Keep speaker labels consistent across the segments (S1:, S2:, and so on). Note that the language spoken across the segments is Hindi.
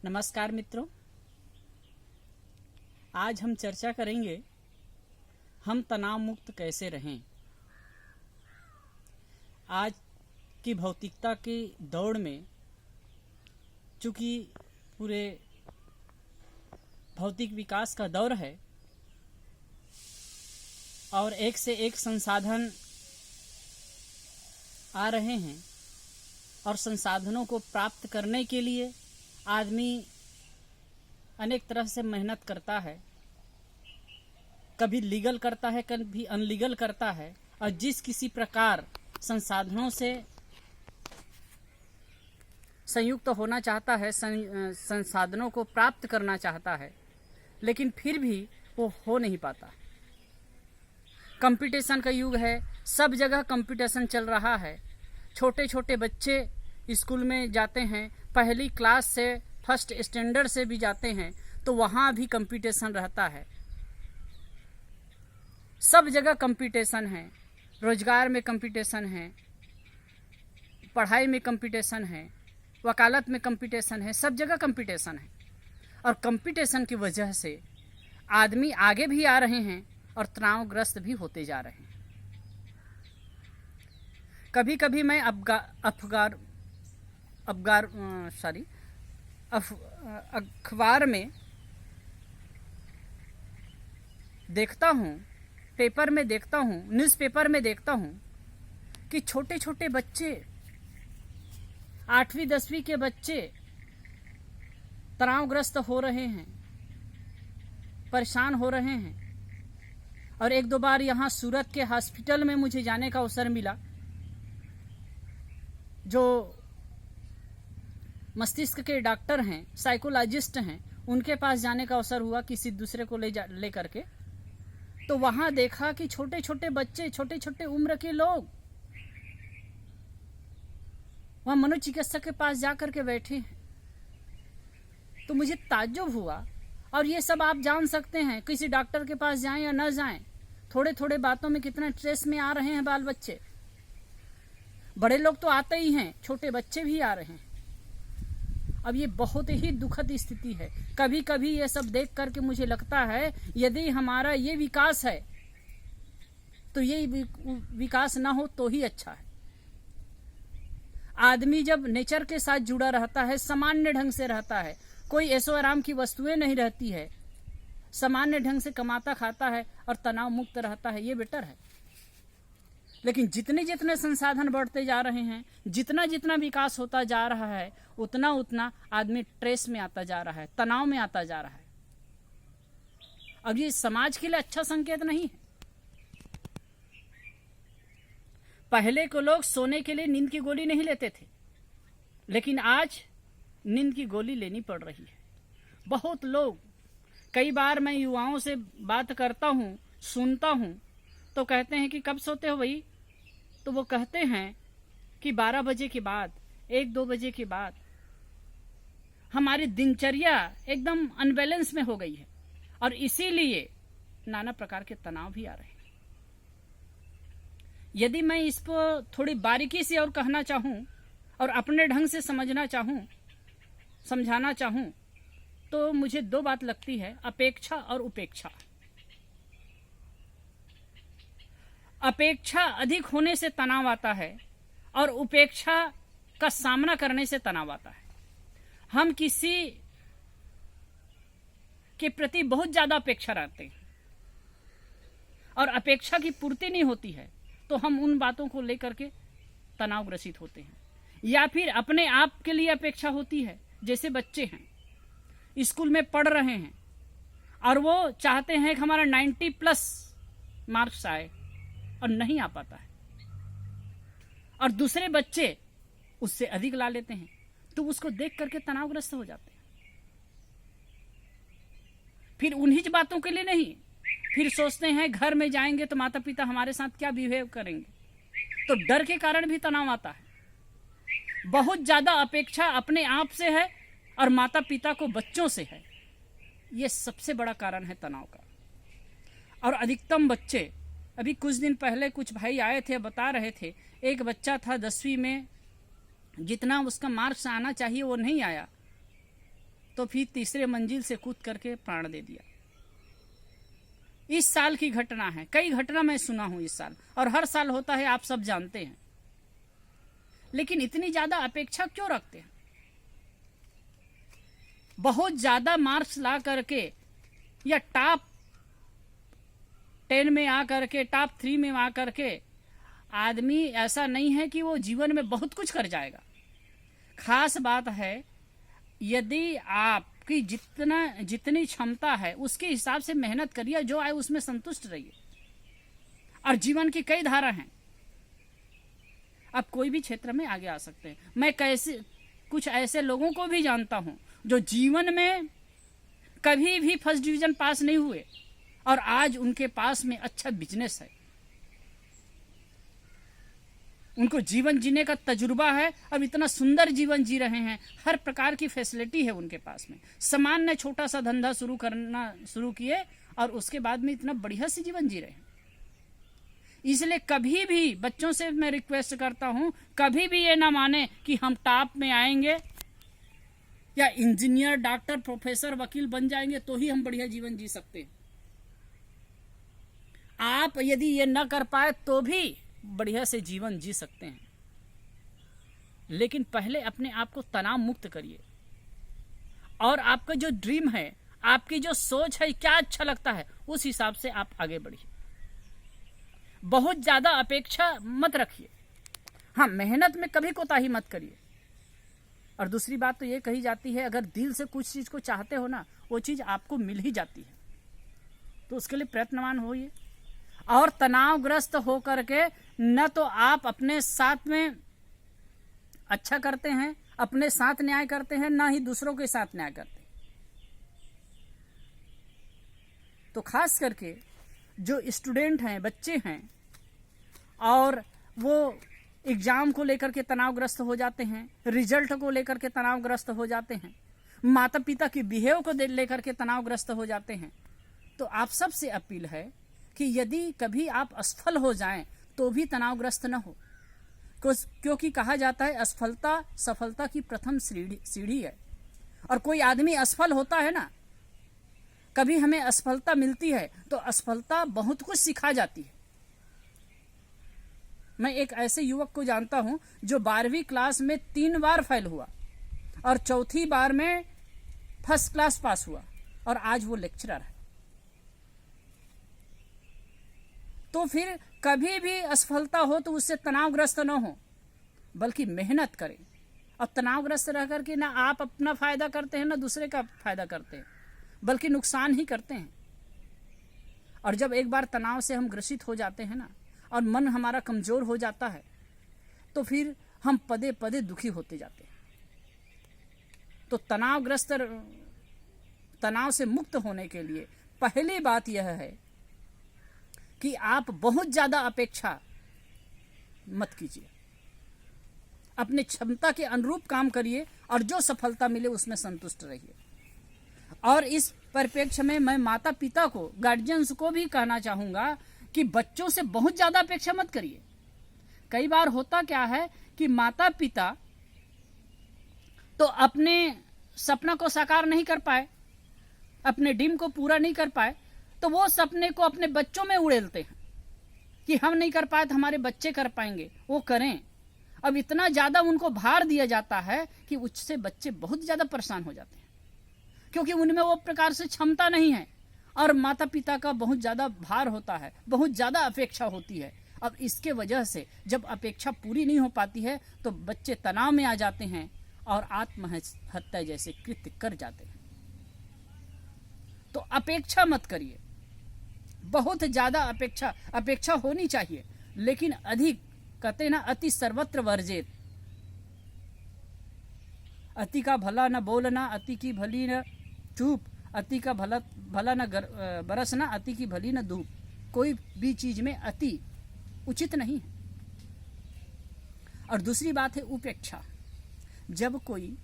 S1: नमस्कार मित्रों, आज हम चर्चा करेंगे हम तनाव मुक्त कैसे रहें। आज की भौतिकता की दौड़ में चूंकि पूरे भौतिक विकास का दौर है और एक से एक संसाधन आ रहे हैं और संसाधनों को प्राप्त करने के लिए आदमी अनेक तरह से मेहनत करता है, कभी लीगल करता है, कभी अनलीगल करता है, और जिस किसी प्रकार संसाधनों से संयुक्त होना चाहता है, संसाधनों को प्राप्त करना चाहता है, लेकिन फिर भी वो हो नहीं पाता। कंपटीशन का युग है, सब जगह कंपटीशन चल रहा है। छोटे छोटे बच्चे स्कूल में जाते हैं, पहली क्लास से फर्स्ट स्टैंडर्ड से भी जाते हैं, तो वहाँ भी कंपटीशन रहता है। सब जगह कंपटीशन है, रोजगार में कंपटीशन है, पढ़ाई में कंपटीशन है, वकालत में कंपटीशन है, सब जगह कंपटीशन है। और कंपटीशन की वजह से आदमी आगे भी आ रहे हैं और तनावग्रस्त भी होते जा रहे हैं। कभी कभी मैं अखबार में देखता हूँ, पेपर में देखता हूँ, न्यूज़पेपर में देखता हूँ कि छोटे छोटे बच्चे, 8वीं 10वीं के बच्चे तनावग्रस्त हो रहे हैं, परेशान हो रहे हैं। और एक दो बार यहाँ सूरत के हॉस्पिटल में मुझे जाने का अवसर मिला। जो मस्तिष्क के डॉक्टर हैं, साइकोलॉजिस्ट हैं, उनके पास जाने का अवसर हुआ किसी दूसरे को ले करके। तो वहां देखा कि छोटे छोटे बच्चे, छोटे छोटे उम्र के लोग वहां मनोचिकित्सक के पास जाकर के बैठे हैं। तो मुझे ताज्जुब हुआ। और ये सब आप जान सकते हैं, किसी डॉक्टर के पास जाएं या न जाएं, थोड़े थोड़े बातों में कितना स्ट्रेस में आ रहे हैं बाल बच्चे। बड़े लोग तो आते ही हैं, छोटे बच्चे भी आ रहे हैं। अब ये बहुत ही दुखद स्थिति है। कभी कभी ये सब देख करके मुझे लगता है यदि हमारा ये विकास है तो ये विकास ना हो तो ही अच्छा है। आदमी जब नेचर के साथ जुड़ा रहता है, सामान्य ढंग से रहता है, कोई ऐशो आराम की वस्तुएं नहीं रहती है, सामान्य ढंग से कमाता खाता है और तनाव मुक्त रहता है, ये बेटर है। लेकिन जितने जितने संसाधन बढ़ते जा रहे हैं, जितना जितना विकास होता जा रहा है, उतना उतना आदमी स्ट्रेस में आता जा रहा है, तनाव में आता जा रहा है। अब ये समाज के लिए अच्छा संकेत नहीं है। पहले के लोग सोने के लिए नींद की गोली नहीं लेते थे, लेकिन आज नींद की गोली लेनी पड़ रही है। बहुत लोग, कई बार मैं युवाओं से बात करता हूँ, सुनता हूँ, तो कहते हैं कि कब सोते हो भाई? तो वो कहते हैं कि 12 बजे के बाद, 1-2 बजे के बाद। हमारी दिनचर्या एकदम अनबैलेंस में हो गई है और इसीलिए नाना प्रकार के तनाव भी आ रहे हैं। यदि मैं इसको थोड़ी बारीकी से और कहना चाहूं और अपने ढंग से समझना चाहूं, समझाना चाहूं, तो मुझे 2 बात लगती है, अपेक्षा और उपेक्षा। अपेक्षा अधिक होने से तनाव आता है और उपेक्षा का सामना करने से तनाव आता है। हम किसी के प्रति बहुत ज्यादा अपेक्षा रखते हैं और अपेक्षा की पूर्ति नहीं होती है तो हम उन बातों को लेकर के तनावग्रसित होते हैं। या फिर अपने आप के लिए अपेक्षा होती है, जैसे बच्चे हैं, स्कूल में पढ़ रहे हैं और वो चाहते हैं कि हमारा 90+ मार्क्स आए और नहीं आ पाता है, और दूसरे बच्चे उससे अधिक ला लेते हैं, तो उसको देख करके तनावग्रस्त हो जाते हैं। फिर उन्हीं बातों के लिए नहीं, फिर सोचते हैं घर में जाएंगे तो माता पिता हमारे साथ क्या बिहेव करेंगे, तो डर के कारण भी तनाव आता है। बहुत ज्यादा अपेक्षा अपने आप से है और माता पिता को बच्चों से है, ये सबसे बड़ा कारण है तनाव का। और अधिकतम बच्चे, अभी कुछ दिन पहले कुछ भाई आए थे, बता रहे थे, एक बच्चा था 10वीं में, जितना उसका मार्क्स आना चाहिए वो नहीं आया, तो फिर तीसरे मंजिल से कूद करके प्राण दे दिया। इस साल की घटना है, कई घटना मैं सुना हूं इस साल, और हर साल होता है, आप सब जानते हैं। लेकिन इतनी ज्यादा अपेक्षा क्यों रखते हैं? बहुत ज्यादा मार्क्स ला करके या टॉप 10 में आ करके, टॉप 3 में आ करके आदमी ऐसा नहीं है कि वो जीवन में बहुत कुछ कर जाएगा। खास बात है, यदि आपकी जितनी क्षमता है उसके हिसाब से मेहनत करिए, जो आए उसमें संतुष्ट रहिए। और जीवन की कई धारा हैं, आप कोई भी क्षेत्र में आगे आ सकते हैं। मैं कुछ ऐसे लोगों को भी जानता हूं जो जीवन में कभी भी फर्स्ट डिवीजन पास नहीं हुए और आज उनके पास में अच्छा बिजनेस है, उनको जीवन जीने का तजुर्बा है, अब इतना सुंदर जीवन जी रहे हैं, हर प्रकार की फैसिलिटी है उनके पास में। सामान्य छोटा सा धंधा शुरू किए और उसके बाद में इतना बढ़िया से जीवन जी रहे हैं। इसलिए कभी भी बच्चों से मैं रिक्वेस्ट करता हूं, कभी भी ये ना माने कि हम टॉप में आएंगे या इंजीनियर, डॉक्टर, प्रोफेसर, वकील बन जाएंगे तो ही हम बढ़िया जीवन जी सकते हैं। आप यदि ये न कर पाए तो भी बढ़िया से जीवन जी सकते हैं, लेकिन पहले अपने आप को तनाव मुक्त करिए और आपका जो ड्रीम है, आपकी जो सोच है, क्या अच्छा लगता है, उस हिसाब से आप आगे बढ़िए। बहुत ज्यादा अपेक्षा मत रखिए। हाँ, मेहनत में कभी कोताही मत करिए। और दूसरी बात तो ये कही जाती है, अगर दिल से कुछ चीज को चाहते हो ना, वो चीज आपको मिल ही जाती है, तो उसके लिए प्रयत्नवान होइए। और तनावग्रस्त होकर के न तो आप अपने साथ में अच्छा करते हैं, अपने साथ न्याय करते हैं, ना ही दूसरों के साथ न्याय करते हैं। तो खास करके जो स्टूडेंट हैं, बच्चे हैं, और वो एग्जाम को लेकर के तनावग्रस्त हो जाते हैं, रिजल्ट को लेकर के तनावग्रस्त हो जाते हैं, माता पिता की बिहेव को लेकर के तनावग्रस्त हो जाते हैं, तो आप सबसे अपील है कि यदि कभी आप असफल हो जाएं तो भी तनावग्रस्त न हो, क्योंकि कहा जाता है असफलता सफलता की प्रथम सीढ़ी है। और कोई आदमी असफल होता है ना, कभी हमें असफलता मिलती है तो असफलता बहुत कुछ सिखा जाती है। मैं एक ऐसे युवक को जानता हूं जो 12वीं क्लास में 3 बार फेल हुआ और चौथी बार में फर्स्ट क्लास पास हुआ, और आज वो लेक्चरर है। तो फिर कभी भी असफलता हो तो उससे तनावग्रस्त न हो, बल्कि मेहनत करें। और तनावग्रस्त रह करके ना आप अपना फायदा करते हैं, ना दूसरे का फायदा करते हैं, बल्कि नुकसान ही करते हैं। और जब एक बार तनाव से हम ग्रसित हो जाते हैं ना, और मन हमारा कमजोर हो जाता है, तो फिर हम पदे पदे दुखी होते जाते हैं। तो तनाव से मुक्त होने के लिए पहली बात यह है कि आप बहुत ज्यादा अपेक्षा मत कीजिए, अपने क्षमता के अनुरूप काम करिए और जो सफलता मिले उसमें संतुष्ट रहिए। और इस परिप्रेक्ष्य में मैं माता पिता को, गार्जियंस को भी कहना चाहूंगा कि बच्चों से बहुत ज्यादा अपेक्षा मत करिए। कई बार होता क्या है कि माता पिता तो अपने सपना को साकार नहीं कर पाए, अपने ड्रीम को पूरा नहीं कर पाए, तो वो सपने को अपने बच्चों में उड़ेलते हैं कि हम नहीं कर पाए तो हमारे बच्चे कर पाएंगे, वो करें। अब इतना ज्यादा उनको भार दिया जाता है कि उससे बच्चे बहुत ज्यादा परेशान हो जाते हैं, क्योंकि उनमें वो प्रकार से क्षमता नहीं है और माता पिता का बहुत ज्यादा भार होता है, बहुत ज्यादा अपेक्षा होती है। अब इसके वजह से जब अपेक्षा पूरी नहीं हो पाती है तो बच्चे तनाव में आ जाते हैं और आत्महत्या जैसे कृत्य कर जाते हैं। तो अपेक्षा मत करिए, बहुत ज्यादा अपेक्षा होनी चाहिए, लेकिन अधिक, कहते ना अति सर्वत्र वर्जित। अति का भला न बोलना, अति की भली न चूप, अति का भला न बरसना, अति की भली न धूप। कोई भी चीज में अति उचित नहीं है। और दूसरी बात है उपेक्षा। जब कोई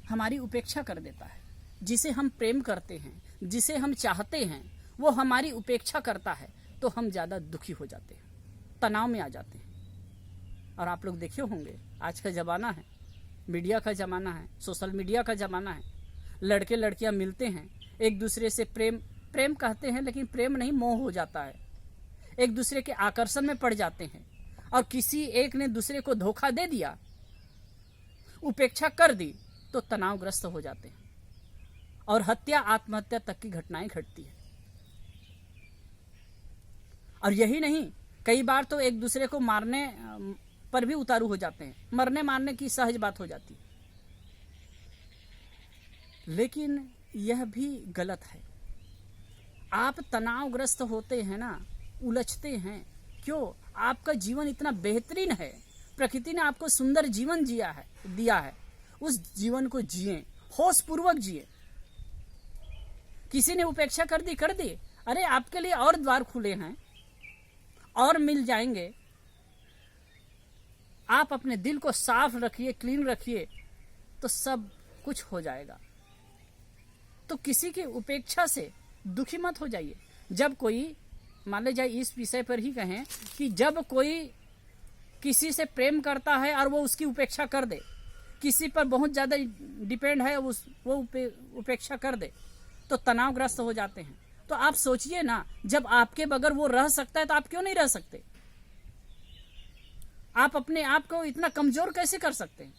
S1: हमारी उपेक्षा कर देता है, जिसे हम प्रेम करते हैं, जिसे हम चाहते हैं, वो हमारी उपेक्षा करता है, तो हम ज्यादा दुखी हो जाते हैं, तनाव में आ जाते हैं। और आप लोग देखे होंगे, आज का जमाना है, मीडिया का जमाना है, सोशल मीडिया का जमाना है। लड़के लड़कियां मिलते हैं, एक दूसरे से प्रेम कहते हैं, लेकिन प्रेम नहीं, मोह हो जाता है। एक दूसरे के आकर्षण में पड़ जाते हैं और किसी एक ने दूसरे को धोखा दे दिया, उपेक्षा कर दी, तो तनावग्रस्त हो जाते हैं और हत्या आत्महत्या तक की घटनाएं घटती है। और यही नहीं, कई बार तो एक दूसरे को मारने पर भी उतारू हो जाते हैं, मरने मारने की सहज बात हो जाती है। लेकिन यह भी गलत है। आप तनावग्रस्त होते हैं ना, उलझते हैं, क्यों? आपका जीवन इतना बेहतरीन है, प्रकृति ने आपको सुंदर जीवन दिया है। उस जीवन को जिए, होश पूर्वक जिए। किसी ने उपेक्षा कर दी, अरे आपके लिए और द्वार खुले हैं और मिल जाएंगे। आप अपने दिल को साफ रखिए, क्लीन रखिए, तो सब कुछ हो जाएगा। तो किसी की उपेक्षा से दुखी मत हो जाइए। जब कोई, मान ले जाए इस विषय पर ही कहें कि जब कोई किसी से प्रेम करता है और वो उसकी उपेक्षा कर दे, किसी पर बहुत ज़्यादा डिपेंड है, वो उपेक्षा कर दे, तो तनावग्रस्त हो जाते हैं। तो आप सोचिए ना, जब आपके बगैर वो रह सकता है तो आप क्यों नहीं रह सकते? आप अपने आप को इतना कमजोर कैसे कर सकते हैं?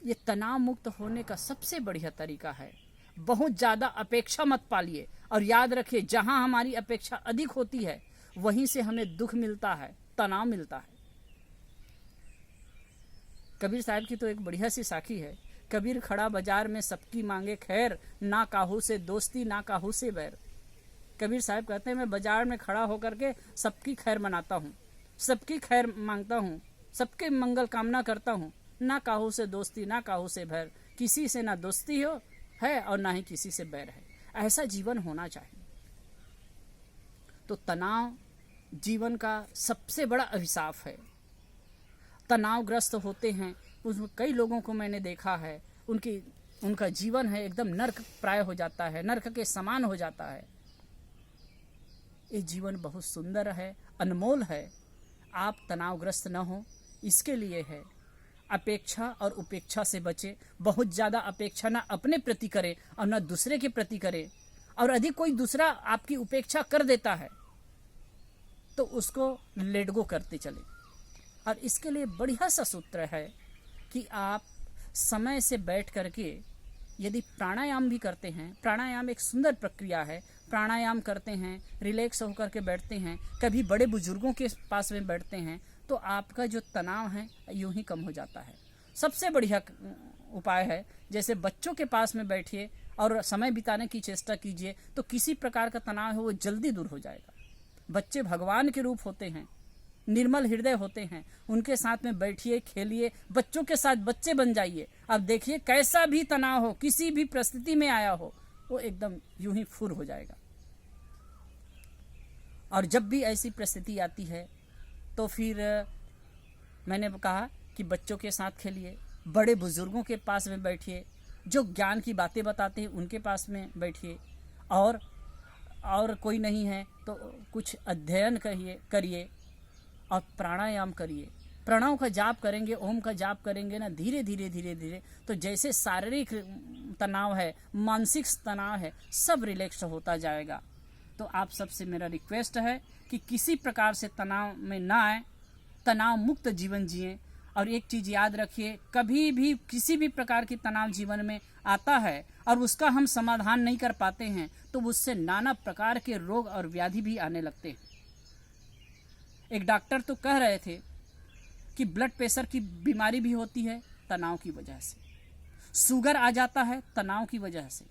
S1: ये तनाव मुक्त होने का सबसे बढ़िया तरीका है। बहुत ज्यादा अपेक्षा मत पालिए और याद रखिए, जहां हमारी अपेक्षा अधिक होती है वहीं से हमें दुख मिलता है, तनाव मिलता है। कबीर साहब की तो एक बढ़िया सी साखी है, कबीर खड़ा बाजार में सबकी मांगे खैर, ना काहू से दोस्ती ना काहू से बैर। कबीर साहब कहते हैं, मैं बाजार में खड़ा होकर के सबकी खैर मनाता हूँ, सबकी खैर मांगता हूँ, सबके मंगल कामना करता हूँ, ना काहू से दोस्ती ना काहू से बैर। किसी से ना दोस्ती हो है और ना ही किसी से बैर है। ऐसा जीवन होना चाहिए। तो तनाव जीवन का सबसे बड़ा अभिशाप है। तनावग्रस्त होते हैं, उसमें कई लोगों को मैंने देखा है, उनका जीवन है एकदम नर्क प्राय हो जाता है, नर्क के समान हो जाता है। ये जीवन बहुत सुंदर है, अनमोल है। आप तनावग्रस्त न हो, इसके लिए है अपेक्षा और उपेक्षा से बचे। बहुत ज़्यादा अपेक्षा ना अपने प्रति करें और ना दूसरे के प्रति करें। और यदि कोई दूसरा आपकी उपेक्षा कर देता है तो उसको लेट गो करते चले। और इसके लिए बढ़िया सा सूत्र है कि आप समय से बैठ करके यदि प्राणायाम भी करते हैं, प्राणायाम एक सुंदर प्रक्रिया है, प्राणायाम करते हैं, रिलैक्स होकर के बैठते हैं, कभी बड़े बुजुर्गों के पास में बैठते हैं, तो आपका जो तनाव है यूं ही कम हो जाता है। सबसे बढ़िया उपाय है, जैसे बच्चों के पास में बैठिए और समय बिताने की चेष्टा कीजिए, तो किसी प्रकार का तनाव है वो जल्दी दूर हो जाएगा। बच्चे भगवान के रूप होते हैं, निर्मल हृदय होते हैं, उनके साथ में बैठिए, खेलिए, बच्चों के साथ बच्चे बन जाइए। अब देखिए, कैसा भी तनाव हो, किसी भी परिस्थिति में आया हो, वो एकदम यूं ही फुर हो जाएगा। और जब भी ऐसी परिस्थिति आती है तो फिर मैंने कहा कि बच्चों के साथ खेलिए, बड़े बुजुर्गों के पास में बैठिए, जो ज्ञान की बातें बताते हैं उनके पास में बैठिए, और कोई नहीं है तो कुछ अध्ययन करिए और प्राणायाम करिए। प्रणव का जाप करेंगे, ओम का जाप करेंगे ना, धीरे धीरे धीरे धीरे, तो जैसे शारीरिक तनाव है, मानसिक तनाव है, सब रिलैक्स होता जाएगा। तो आप सबसे मेरा रिक्वेस्ट है कि किसी प्रकार से तनाव में ना आए, तनाव मुक्त जीवन जिए। और एक चीज़ याद रखिए, कभी भी किसी भी प्रकार की तनाव जीवन में आता है और उसका हम समाधान नहीं कर पाते हैं तो उससे नाना प्रकार के रोग और व्याधि भी आने लगते हैं। एक डॉक्टर तो कह रहे थे कि ब्लड प्रेशर की बीमारी भी होती है तनाव की वजह से, शुगर आ जाता है तनाव की वजह से,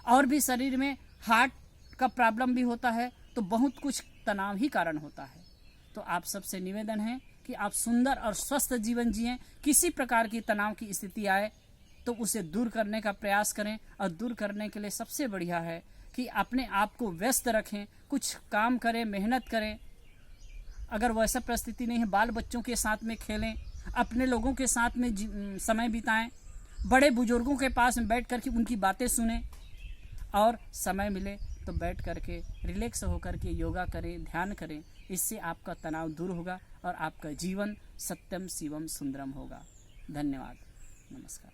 S1: और भी शरीर में हार्ट का प्रॉब्लम भी होता है, तो बहुत कुछ तनाव ही कारण होता है। तो आप सबसे निवेदन है कि आप सुंदर और स्वस्थ जीवन जिएं। किसी प्रकार की तनाव की स्थिति आए तो उसे दूर करने का प्रयास करें, और दूर करने के लिए सबसे बढ़िया है कि अपने आप को व्यस्त रखें, कुछ काम करें, मेहनत करें। अगर वैसा परिस्थिति नहीं है, बाल बच्चों के साथ में खेलें, अपने लोगों के साथ में समय बिताएं, बड़े बुजुर्गों के पास में बैठ करके उनकी बातें सुनें, और समय मिले तो बैठ करके रिलैक्स होकर के योगा करें, ध्यान करें। इससे आपका तनाव दूर होगा और आपका जीवन सत्यम शिवम सुंदरम होगा। धन्यवाद। नमस्कार।